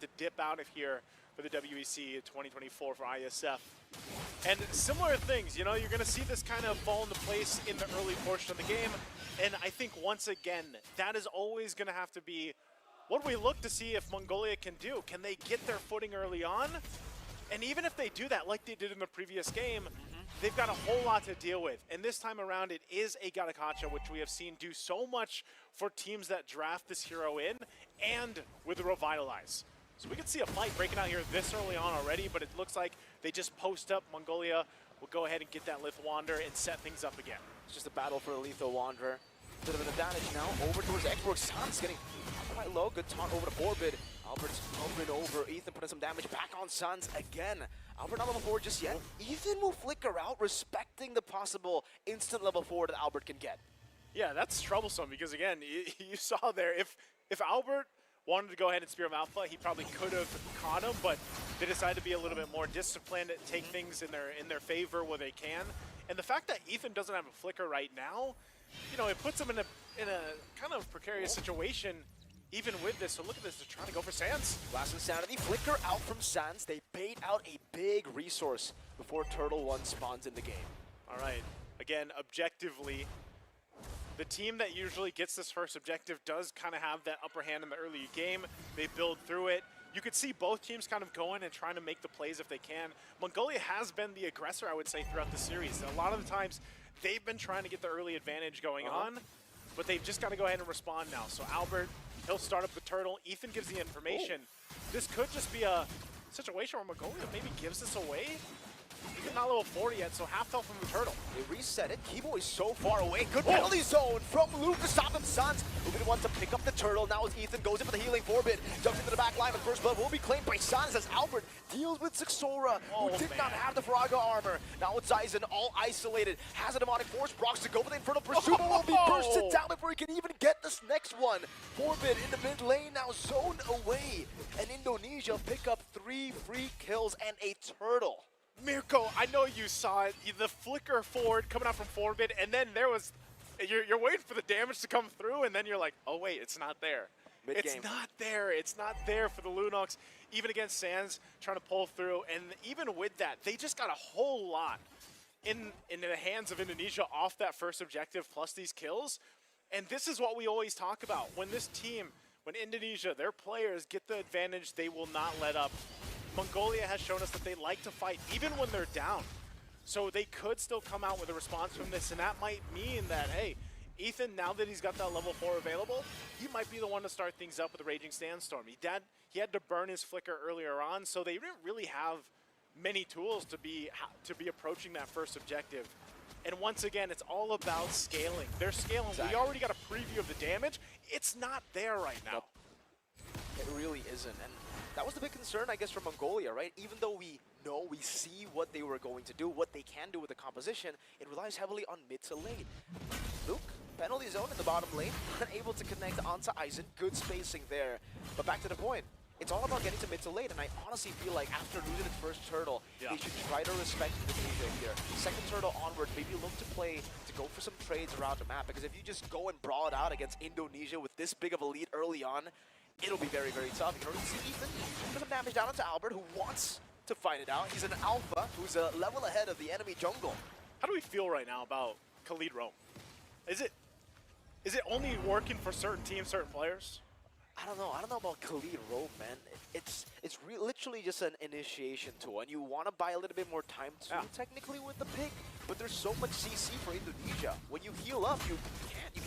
to dip out of here for the WEC 2024 for IESF. And similar things, you know, you're going to see this kind of fall into place in the early portion of the game. And I think once again, that is always going to have to be what we look to see if Mongolia can do. Can they get their footing early on? And even if they do that, like they did in the previous game, they've got a whole lot to deal with. And this time around, it is a Garakacha, which we have seen do so much for teams that draft this hero in, and with the Revitalize. So we can see a fight breaking out here this early on already, but it looks like they just post up. Mongolia will go ahead and get that Lethal Wanderer and set things up again. It's just a battle for the Lethal Wanderer. Bit of an advantage now over towards Esports. Sans getting quite low. Good taunt over to Forbid. Albert's moving over. Ethan putting some damage back on Sans again. Albert not level 4 just yet. Ethan will flicker out, respecting the possible instant level 4 that Albert can get. Yeah, that's troublesome because, again, you saw there, if Albert wanted to go ahead and Spear of Alpha, he probably could have caught him, but they decided to be a little bit more disciplined, take things in their favor where they can. And the fact that Ethan doesn't have a flicker right now, you know, it puts him in a kind of precarious situation even with this. So look at this, they're trying to go for Sans. Last Insanity, flicker out from Sans. They bait out a big resource before Turtle 1 spawns in the game. All right, again, objectively, the team that usually gets this first objective does kind of have that upper hand in the early game. They build through it. You could see both teams kind of going and trying to make the plays if they can. Mongolia has been the aggressor, I would say, throughout the series. A lot of the times, they've been trying to get the early advantage going on, but they've just got to go ahead and respond now. So Albert, he'll start up the Turtle. Ethan gives the information. This could just be a situation where Mongolia maybe gives this away. He's not level 4 yet, so half health from the Turtle. They reset it. Kibo is so far away. Good penalty zone from Luke to stop him. Sans will be the one to pick up the Turtle. Now as Ethan goes in for the healing Forbid, jumps into the back line, but first blood will be claimed by Sans as Albert deals with Sixora, who did not have the Faraga armor. Now it's Aizen, all isolated. Has a demonic force. Brox to go for the Infernal Pursuit, but will be bursted down before he can even get this next one. Forbid in the mid lane now zoned away. And Indonesia pick up 3 free kills and a Turtle. Mirko, I know you saw it. The flicker forward coming out from Forbid, and then there was, you're waiting for the damage to come through, and then you're like, oh wait, it's not there. It's not there. It's not there for the Lunox. Even against Sans, trying to pull through, and even with that, they just got a whole lot in the hands of Indonesia off that first objective plus these kills. And this is what we always talk about. When this team, when Indonesia, their players get the advantage, they will not let up. Mongolia has shown us that they like to fight even when they're down. So they could still come out with a response from this, and that might mean that, hey, Ethan, now that he's got that level 4 available, he might be the one to start things up with the Raging Sandstorm. He had to burn his flicker earlier on, so they didn't really have many tools to be approaching that first objective. And once again, it's all about scaling. They're scaling. Exactly. We already got a preview of the damage. It's not there right now. It really isn't. And that was the big concern, I guess, for Mongolia, right? Even though we see what they were going to do, what they can do with the composition, it relies heavily on mid to lane. Luke, penalty zone in the bottom lane, unable to connect onto Aizen. Good spacing there. But back to the point, it's all about getting to mid to lane, and I honestly feel like after losing the first Turtle, they should try to respect Indonesia here. Second Turtle onward, maybe look to go for some trades around the map, because if you just go and brawl it out against Indonesia with this big of a lead early on, it'll be very, very tough. You can already see Ethan put some damage down onto Albert, who wants to fight it out. He's an alpha who's a level ahead of the enemy jungle. How do we feel right now about Khalid Rome? Is it only working for certain teams, certain players? I don't know. I don't know about Khalid Rome, man. It's literally just an initiation tool, and you want to buy a little bit more time too, technically, with the pick. But there's so much CC for Indonesia. When you heal up, you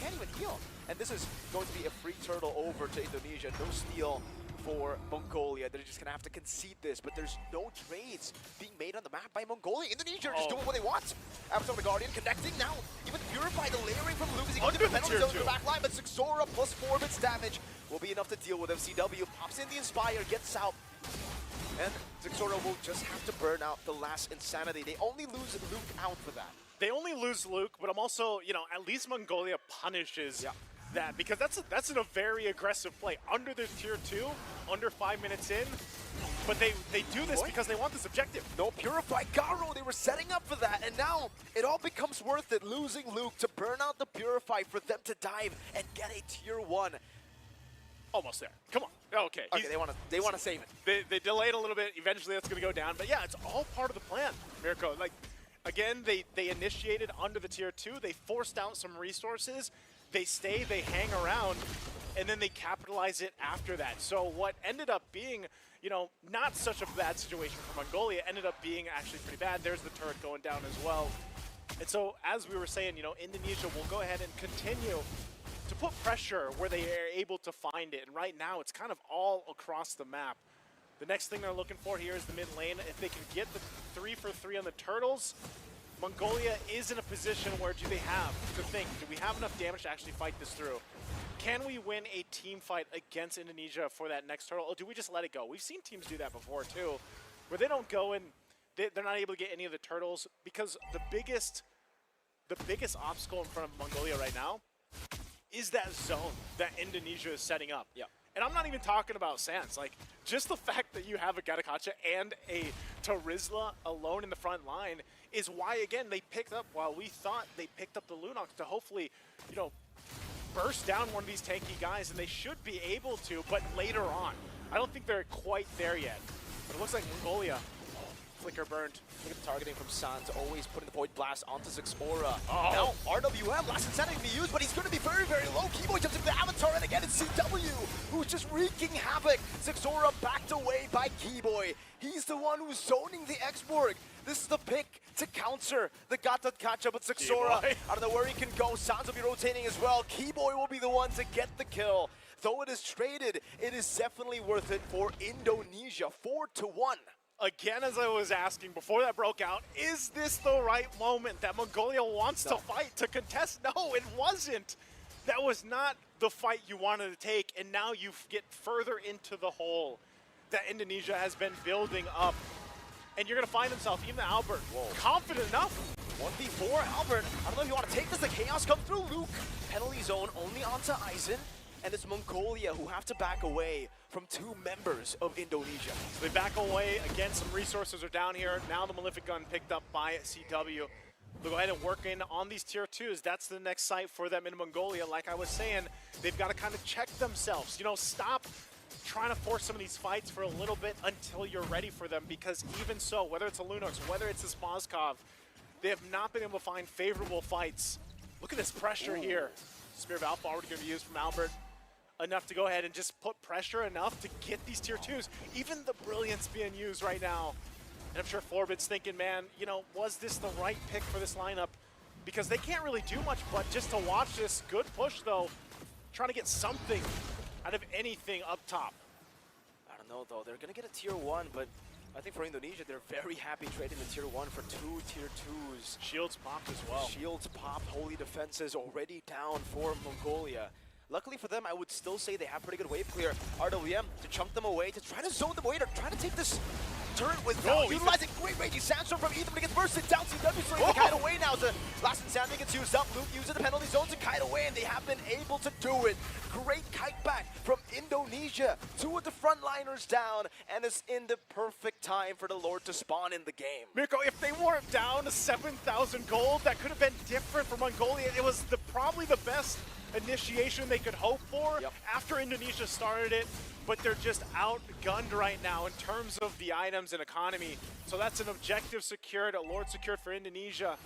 can't even heal. And this is going to be a free Turtle over to Indonesia. No steal for Mongolia. They're just going to have to concede this, but there's no trades being made on the map by Mongolia. Indonesia are just doing what they want. Avatar the Guardian connecting now. Even Purify the layering from Lucas. He goes to the penalty zone in the back line, but Sixora plus Forbid's damage will be enough to deal with FCW. Pops in the Inspire, gets out. And Sixora will just have to burn out the last Insanity. They only lose Luke out for that. They only lose Luke, but I'm also, you know, at least Mongolia punishes that, because that's a very aggressive play. Under the tier 2, under 5 minutes in, but they do this because they want this objective. No Purify Garo, they were setting up for that, and now it all becomes worth it, losing Luke to burn out the Purify for them to dive and get a tier 1. Almost there. Come on. Okay. Okay, they want to save it. They delayed a little bit. Eventually, that's going to go down. But yeah, it's all part of the plan, Mirko. Like, again, they initiated under the tier 2. They forced out some resources. They stay, they hang around, and then they capitalize it after that. So what ended up being, you know, not such a bad situation for Mongolia ended up being actually pretty bad. There's the turret going down as well. And so, as we were saying, you know, Indonesia will go ahead and continue to put pressure where they are able to find it. And right now, it's kind of all across the map. The next thing they're looking for here is the mid lane. If they can get the 3 for 3 on the turtles, Mongolia is in a position where do they have to think, do we have enough damage to actually fight this through? Can we win a team fight against Indonesia for that next turtle, or do we just let it go? We've seen teams do that before too, where they don't go and they're not able to get any of the turtles, because the biggest obstacle in front of Mongolia right now is that zone that Indonesia is setting up. Yeah. And I'm not even talking about Sans. Like, just the fact that you have a Gatakacha and a Tarizla alone in the front line is why, again, they picked up, while we thought they picked up the Lunox to hopefully, you know, burst down one of these tanky guys, and they should be able to, but later on. I don't think they're quite there yet. But it looks like Mongolia, flicker burned. Look at the targeting from Sans, always putting the Void Blast onto Zixora. Now, RWM, last incentive to be used, but he's going to be very, very low. Keyboy jumps into the Avatar, and again, it's CW, who's just wreaking havoc. Zixora backed away by Keyboy. He's the one who's zoning the X-Borg. This is the pick to counter the Gatakacha, but Zixora, I don't know where he can go. Sans will be rotating as well. Keyboy will be the one to get the kill. Though it is traded, it is definitely worth it for Indonesia, 4-1. Again, as I was asking before that broke out, is this the right moment that Mongolia wants to fight, to contest? No, it wasn't. That was not the fight you wanted to take, and now you get further into the hole that Indonesia has been building up. And you're going to find himself, even Albert, confident enough. 1v4, Albert. I don't know if you want to take this. The chaos come through. Luke, penalty zone only onto Aizen. And it's Mongolia who have to back away from 2 members of Indonesia. So they back away. Again, some resources are down here. Now the Malefic Gun picked up by CW. They'll go ahead and work in on these tier 2s. That's the next site for them in Mongolia. Like I was saying, they've got to kind of check themselves. You know, stop trying to force some of these fights for a little bit until you're ready for them, because even so, whether it's a Lunox, whether it's this Moskov, they have not been able to find favorable fights. Look at this pressure here. Spear of Alpha already going to be used from Albert. Enough to go ahead and just put pressure enough to get these tier 2s. Even the Brilliance being used right now. And I'm sure Forbid's thinking, man, you know, was this the right pick for this lineup? Because they can't really do much but just to watch this. Good push, though. Trying to get something out of anything up top. I don't know, though. They're going to get a tier 1, but I think for Indonesia, they're very happy trading the tier 1 for 2 tier 2s. Shields popped as well. Shields popped. Holy defenses already down for Mongolia. Luckily for them, I would still say they have pretty good wave clear. RWM to chunk them away, to try to zone them away, to try to take this turret without utilizing great raging sandstorm from Ethan, but it gets bursted down. CW starting to kite away now. Last Insanity gets used up. Luke uses the penalty zone to kite away, and they have been able to do it. Great kite back from Indonesia. 2 of the frontliners down, and it's in the perfect time for the Lord to spawn in the game. Mirko, if they weren't down to 7,000 gold, that could have been different for Mongolia. It was probably the best initiation they could hope for after Indonesia started it, but they're just outgunned right now in terms of the items and economy. So that's an objective secured, a Lord secured for Indonesia.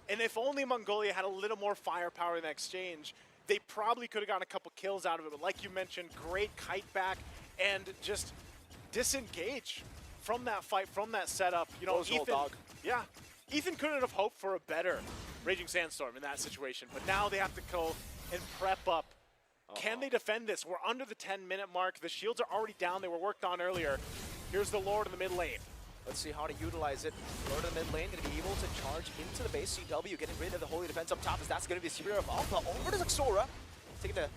And if only Mongolia had a little more firepower in the exchange, they probably could have gotten a couple kills out of it. But like you mentioned, great kite back and just disengage from that fight, from that setup. You know, Ethan couldn't have hoped for a better Raging Sandstorm in that situation, but now they have to go and prep up. Can they defend this? We're under the 10-minute mark. The shields are already down. They were worked on earlier. Here's the Lord in the mid lane. Let's see how to utilize it. Lord in the mid lane going to be able to charge into the base. CW getting rid of the holy defense up top, as that's going to be a Spear of Alpha over to Zixora, taking the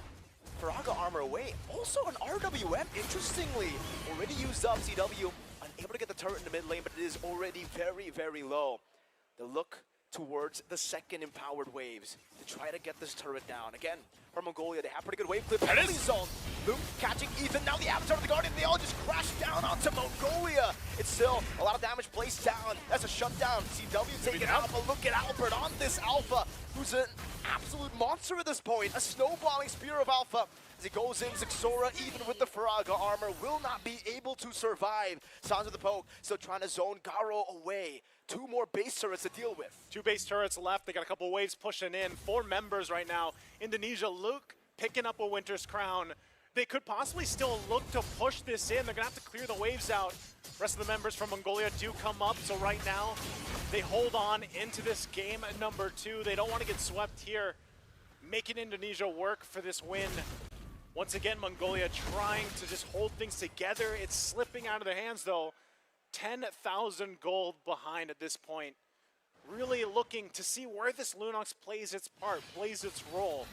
Faraga armor away. Also an RWM, interestingly, already used up. CW unable to get the turret in the mid lane, but it is already very, very low. The look towards the second empowered waves to try to get this turret down. Again, for Mongolia, they have pretty good wave clip. Penalty zone. Luke catching Ethan. Now the Avatar of the Guardian. They all just crash down onto Mongolia. It's still a lot of damage placed down. That's a shutdown. CW taking out, but look at Albert on this Alpha, who's an absolute monster at this point. A snowballing Spear of Alpha. As he goes in, Zixora, even with the Faraga armor, will not be able to survive. Sounds of the poke, still trying to zone Garo away. 2 more base turrets to deal with. 2 base turrets left. They got a couple waves pushing in. 4 members right now. Indonesia, Luke picking up a Winter's Crown. They could possibly still look to push this in. They're going to have to clear the waves out. Rest of the members from Mongolia do come up, so right now they hold on into this game at number 2. They don't want to get swept here, making Indonesia work for this win. Once again, Mongolia trying to just hold things together. It's slipping out of their hands, though. 10,000 gold behind at this point. Really looking to see where this Lunox plays its part, plays its role.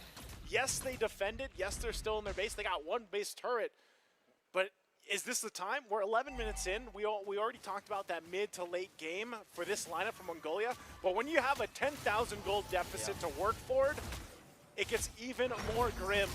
Yes, they defended. Yes, they're still in their base. They got 1 base turret. But is this the time? We're 11 minutes in. We already talked about that mid to late game for this lineup from Mongolia. But when you have a 10,000 gold deficit to work for, it gets even more grim.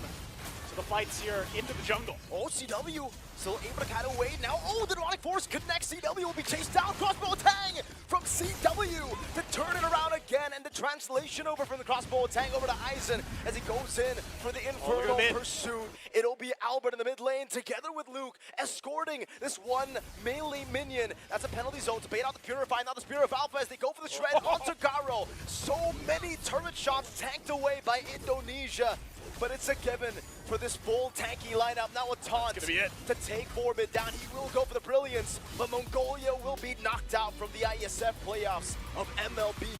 So the fight's here into the jungle. Oh, CW still able to cut away now. Oh, the Demonic Force connects. CW will be chased down. Crossbow Tang from CW to turn it around again. And the translation over from the Crossbow Tang over to Eisen as he goes in for the Infernal Pursuit. It'll be Albert in the mid lane together with Luke escorting this one melee minion. That's a penalty zone to bait out the Purify. Now the Spear of Alpha as they go for the shred onto Garo. So many turret shots tanked away by Indonesia. But it's a given for this full tanky lineup. Now a taunt to take Forbid down. He will go for the Brilliance, but Mongolia will be knocked out from the IESF playoffs of MLB.